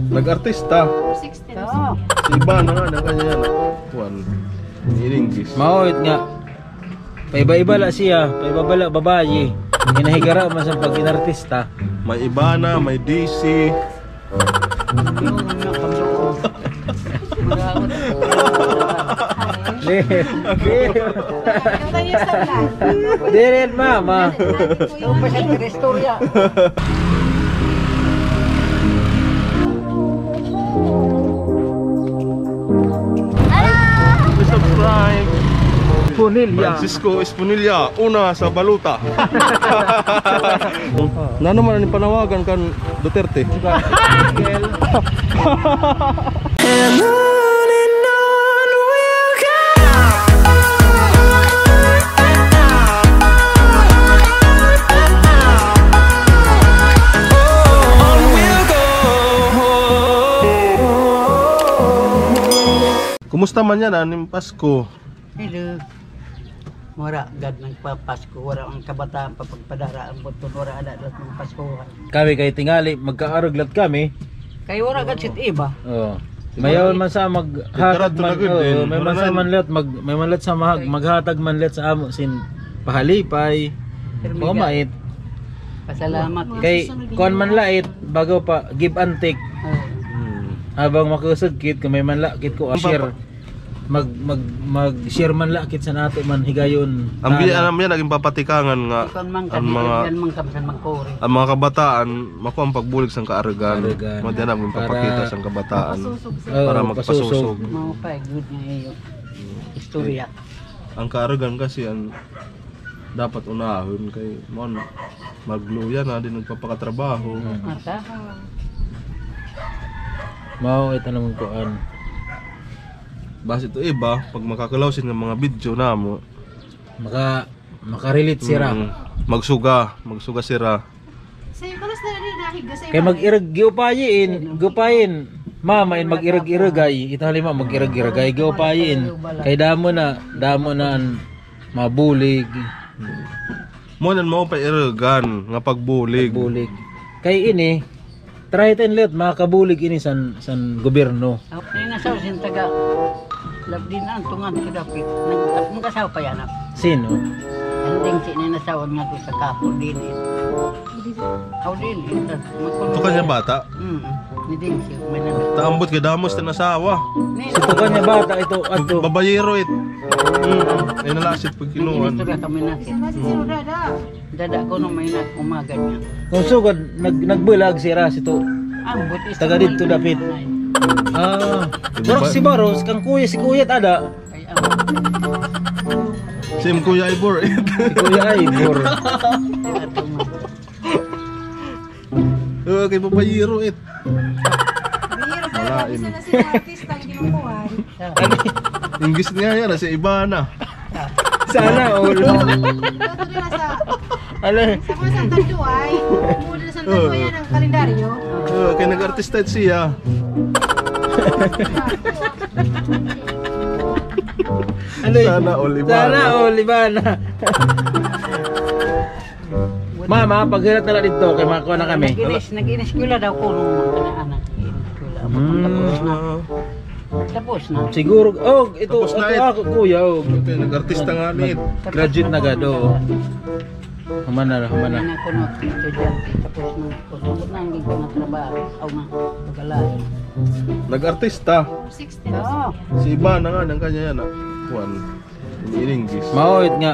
Nag-artista. 16. Si Iba na nga, kanya yan. Juan. In English. Mauit nga. Paiba-iba la siya, paiba-iba la babayi. Hinahigara man sa pag-inartista. May Ibana, may DC. Diret mama. Subscribe. Punilya. Francisco Esponilla, una sa baluta. Na naman ang panawagan kan Duterte. Kumusta man yan, aning Pasko? Hello. Mura gad nagpapasko, wala ang kabataan papagpadaraan po ito, wala ada at ng Paskohan. Kami kay tingali, magkaaruglat kami. Kaya wala gad sit iba. Oo. Mayaw man sa maghatag man, may man sa manlet, may manlet sa maghatag manlet sa amo sin pahalipay. Pamait. Pasalamat. Kay kuan man lait bago pa give and take. Habang makusagkit kung may man lakit ko share. Mag-share man lakit sa nato man higayon. Ang yan naging papatikangan nga ang mga kabataan makuha ang pagbulig sa kaaragan. Madyan ang papakita sa kabataan para magpasusog. Mga pa good nga iyo. Istorya. Ang kaaragan kasi ang dapat unahon kay mon magluya na din nagpapakatrabaho. Mata. Mao ito naman kuan. Basta ito iba, pag makakalawsin ng mga video na mo makarelate sira. Magsuga sira. Sa'yo kalas na rin nahig sa Kay mag-irag gupayin. Mamain mag-irag-iragay. Ito halima mag-irag-iragay gupayin. Kay damo na an mabulig. Mo nan mo pa iragan nga pagbulig. Kay ini try ten let makabulig ini san gobyerno. Ay nasaw sin taga labdin ang tungan kadapit. Nag-asawa pa yan. Sino? Anding si na nasawan nga to sa kapo din. Aw din. Ito kanya bata? Niding siya. May nandang. Taambot ka damos na nasawa. Ito kanya bata ito ato. Babayero it. Ay nalasit pag kinuhan. Nag-istorya kami natin. Dada ko nung may umaga niya. Kung sugod nagbulag si Ras ito. Ambot is Taga dito dapit. Pero si Baros kang si kuya ada. Ay Sim Kuya Ibor. Si Kuya Ibor. Kay babayero it. Malain. Isa na si artist ang ginukuhan. English nga yan, si Ibana. Sana all. Ito na sa mga Santanduay. Muna na Santanduay yan ang kalendaryo. Kaya nag-artista siya. Sana all Ibana. Mama, paghirat na lang dito kay makuha na kami. Nag-inis kula daw ko nung anak. Tapos na. Siguro, ito Tapos na ako kuya. Okay, nag-artista nga nit. Graduate na gado. Humana. Ako na estudyante. Tapos na ako nang ko na trabaho. Aw na pagalayo. Nag-artista. 16. Si Ibana nga ng kanya yan. Juan. In English. Mauit nga.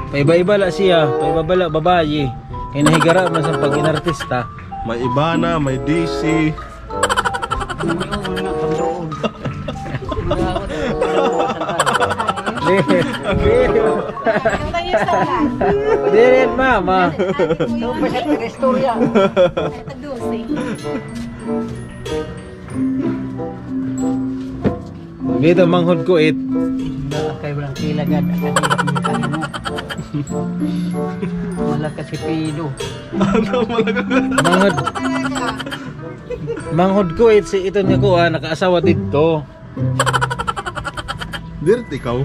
Paiba-iba la siya, paiba-iba la babayi. Kaya nahigara man sa pag-inartista. May Ibana, may DC. Diret mama. Ito pa siya istorya. Ito dose. Dito manghod ko it. Kay walang kilagad at kanilap ng kanin mo. Malakas si Pido. Manghod ko it si ito niya ko nakaasawa dito. Diret ikaw?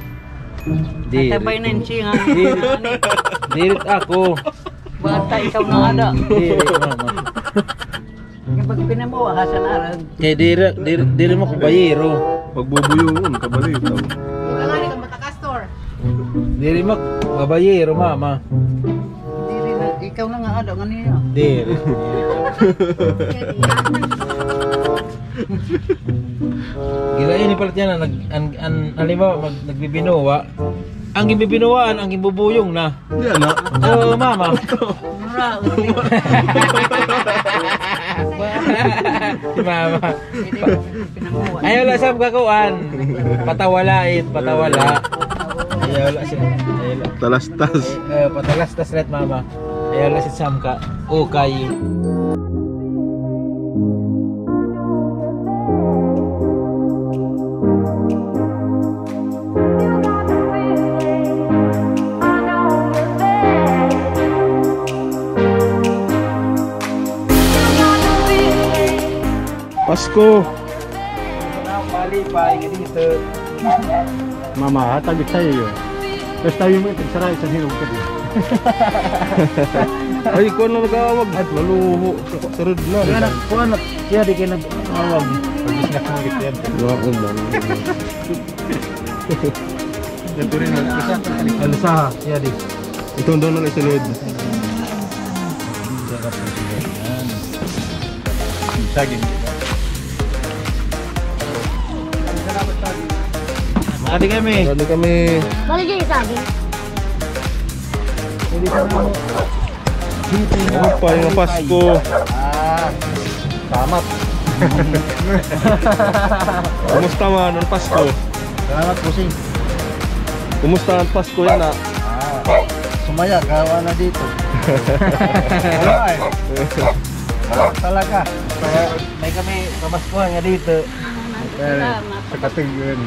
Tabay na yung singa. Dirit ako. Bata ikaw na ada. Dirit mama. Kapag pinamuha, hasan arag. Eh, diri mo kubayero. Pagbubuyungon, kabalitaw. Yung kalari ka matakastor. Diri mo kabayero, mama. Dili na, ikaw na nga ano, nga niya. Diri. Gila ini palit yan na halimbawa nagbibinuwa. Ang gibibinuwaan ang gibubuyong na. Yan na. Oh, mama. Mura, Si mama. pinamuha. Ayaw lang sa kakuan. Patawalait, patawala. Ayaw lang siya. Ayaw lang. Talastas. Patalastas ret mama. Ayaw lang si Samka. Okay. Pasko. Malipay dito. Mama, hatagit sa'yo yun. Tapos tayo mo ito, saray sa hinog ka din. Ay, ko na nag-aawag. Laluho. Sarod na. Kuan siya di kay nag-awag. Pagis na kong yan. Ako man. Ganito rin ang isa. Ano sa siya di. Ito daw na lang isunod. Saging. Makadi kami. Marami kami. Balik yung sabi. Ano pa yung Pasko? Salamat. Kumusta man ang Pasko? Salamat pusing. Kumusta ang Pasko yan ah? Sumaya kawa na dito. Wala eh. Talaga. Kaya may kami kamaskuhan nga dito. Salamat. Sa katingin.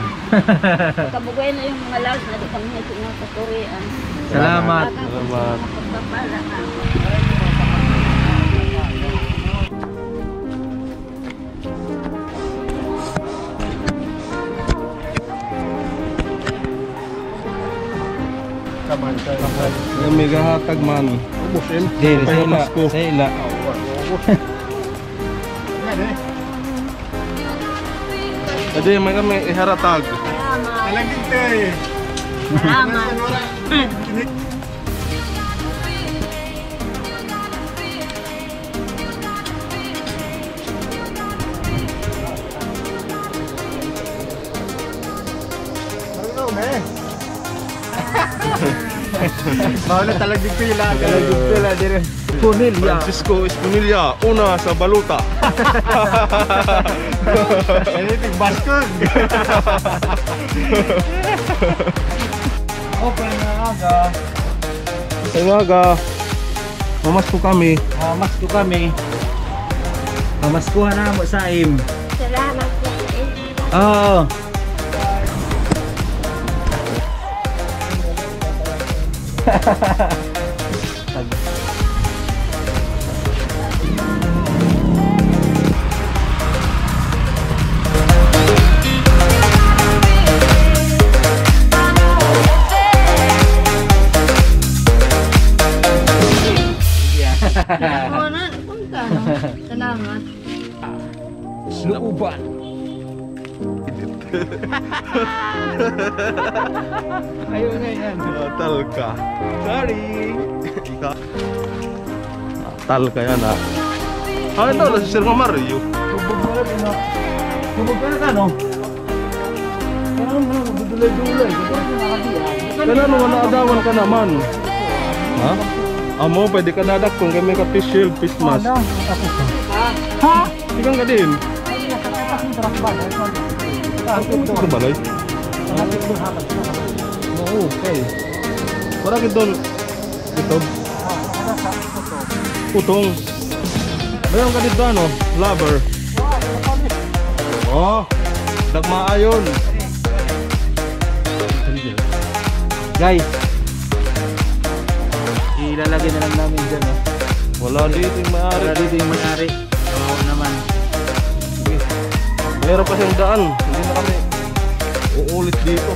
Kabugay na yung mga laos na di kami sinasakurian. Salamat. Salamat. Pagpapala na. Yung may gahatag man. Ubusin. Dili sa ila. Pasko. Sa ila. Jadi may kami iharatag. Salamat. Talagin tayo. Salamat. Bawal na talagin pila. Kalagit pala dire. Punilya. Francisco Esponilla, una sa baluta. Panitig baskog. Open na aga. Sa umaga, mamasko kami. Mamasku kami. Mamaskuhan na mo sa im. Salamat po. Oo. Salamat. Punta. Salamat. Slauban. Ayaw na yan. Tal ka. Sorry. Ika. Tal ka yan ah. Ah, ito na si Sir Mario. Tubog na rin na. Tubog ka na ka, no? Parang na, dudulay-dulay. Kaya ano nga naadawan ka naman? Ha? Amo, pwede ka dadak kung kami ka fish shield, fish mask. Ha? Ikaw ka din. Ito ka balay? Oo, okay. Para kitol. Ito. Putong. Mayroon ka dito ano? Lover. Oh, dagmaayon. Guys, ilalagay na lang namin dyan, no? Wala dito yung maaari. Wala dito yung may-ari. Oo naman. Mayroon pa siyang daan. Hindi na kami uulit dito.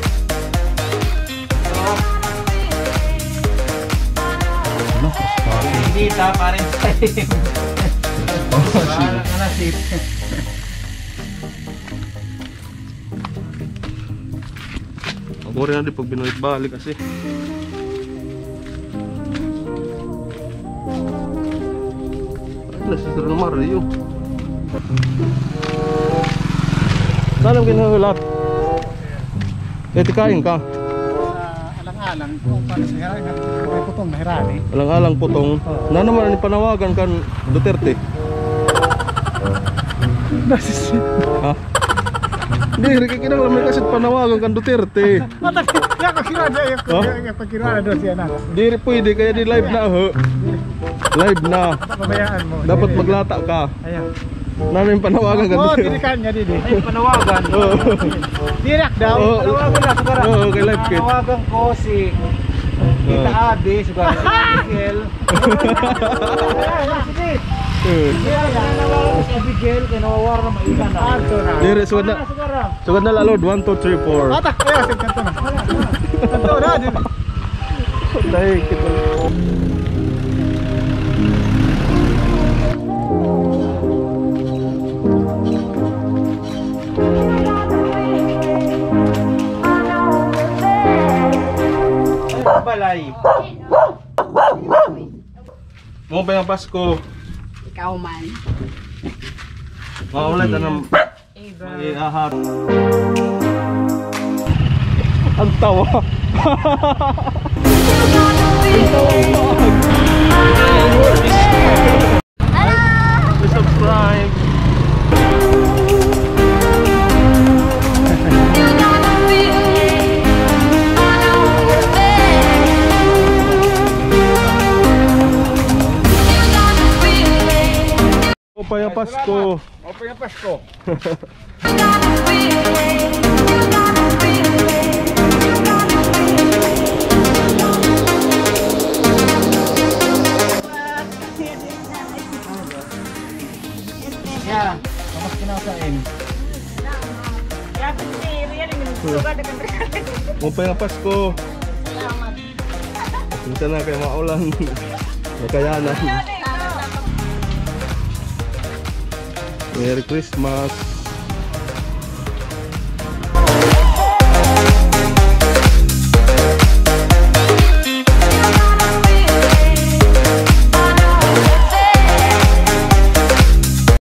Hindi ta, parin sa Bahala ka na, sip. Ako rin natin pag binalik-balik kasi. Ay, si Sir Mario. Saan ang kinahulap? Eh, tikain ka. Alang-alang kung paano sa hirani, may putong na hirani. Alang-alang putong. Na naman ang panawagan kan Duterte. Nasis. Ha? Hindi, rikikinang naman kasi panawagan kan Duterte. Mata, ya ko kirada, ya ko kirada doon siya na. Di rin pwede, kaya di live na ho. Live na. Pabayaan mo. Dapat maglata ka. Ayan. Namin panawagan kan Oh, Duterte. dinikan niya didi. Ay, panawagan. Oo. Dirak daw. Oo. Panawagan na, sigara. Oo, kay live kit. Panawagan ko si Tita Adi, sigara. Si Abigail. Sige. Panawagan ko si Abigail, kaya nawawar na mailan na. Ato na. Dire, sugad na. Sigara. Sugad na lalod. 1, 2, 3, 4. Ata, ayan, sige kanto na. Kanto na, didi. Dahil kita. Balay. Mo pa yung Pasko. Ikaw man. Maulit anong iahat. Ang tawa. Please subscribe. O pa yung Pasko. Opo yung Pasko. Yeah, kamas kinasain. O pa yung Pasko. Minsan na kayo maulan. Nakayanan. Merry Christmas.